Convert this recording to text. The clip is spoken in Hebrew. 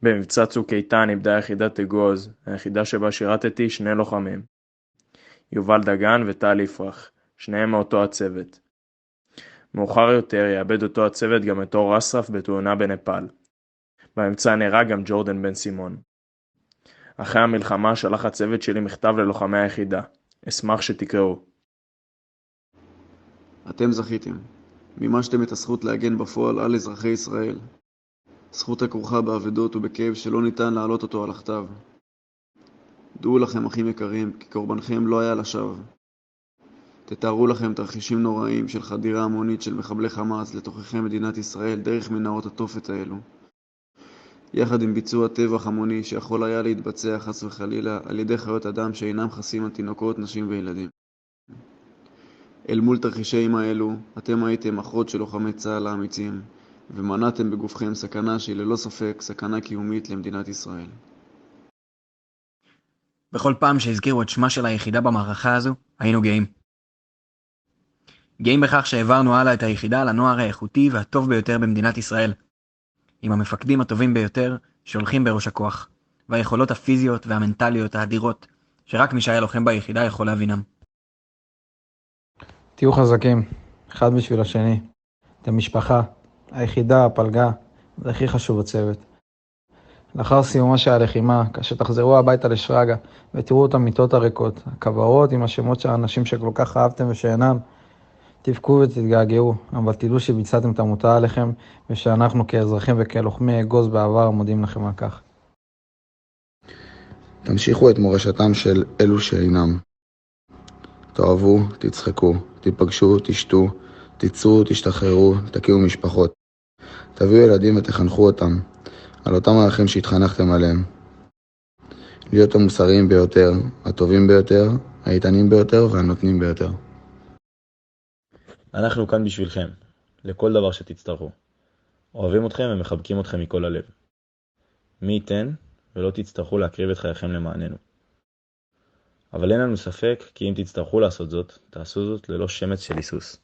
במבצע צוק איתן איבדה יחידת אגוז, היחידה שבה שירתתי, 2 לוחמים. יובל דגן וטל יפרח, שניהם מאותו הצוות. מאוחר יותר יאבד אותו הצוות גם את אור אסרף בתאונה בנפאל. במבצע נהרג גם ג'ורדן בן סימון. אחרי המלחמה שלח הצוות שלי מכתב ללוחמי היחידה. אשמח שתקראו. אתם זכיתם. מימשתם את הזכות להגן בפועל על אזרחי ישראל. זכות הכרוכה באבדות ובכאב שלא ניתן להעלות אותו על הכתב. דעו לכם, אחים יקרים, כי קורבנכם לא היה לשווא. תתארו לכם תרחישים נוראים של חדירה המונית של מחבלי חמאס לתוככי מדינת ישראל דרך מנהרות התופת האלו. יחד עם ביצוע טבח המוני שיכול היה להתבצע חס וחלילה על ידי חיות אדם שאינם חסים על תינוקות, נשים וילדים. אל מול תרחישים האלו, אתם הייתם אחות של לוחמי צה"ל האמיצים, ומנעתם בגופכם סכנה שהיא ללא ספק סכנה קיומית למדינת ישראל. בכל פעם שהזכירו את שמה של היחידה במערכה הזו, היינו גאים. גאים בכך שהעברנו הלאה את היחידה לנוער האיכותי והטוב ביותר במדינת ישראל, עם המפקדים הטובים ביותר שהולכים בראש הכוח, והיכולות הפיזיות והמנטליות האדירות, שרק מי שהיה לוחם ביחידה יכול להבינם. תהיו חזקים, אחד בשביל השני. אתם משפחה, היחידה, הפלגה, זה הכי חשוב בצוות. לאחר סיומה של הלחימה, כשתחזרו הביתה לשרגא ותראו את המיטות הריקות, הכברות עם השמות של האנשים שכל כך אהבתם ושאינם, תבכו ותתגעגעו, אבל תדעו שביצעתם את המוטל עליכם, ושאנחנו כאזרחים וכלוחמי אגוז בעבר מודים לכם על כך. תמשיכו את מורשתם של אלו שאינם. תאהבו, תצחקו, תיפגשו, תשתו, תיצרו, תשתחררו, תקימו משפחות. תביאו ילדים ותחנכו אותם על אותם ערכים שהתחנכתם עליהם. להיות המוסריים ביותר, הטובים ביותר, האיתנים ביותר והנותנים ביותר. אנחנו כאן בשבילכם, לכל דבר שתצטרכו. אוהבים אתכם ומחבקים אתכם מכל הלב. מי ייתן ולא תצטרכו להקריב את חייכם למעננו. אבל אין לנו ספק כי אם תצטרכו לעשות זאת, תעשו זאת ללא שמץ של היסוס.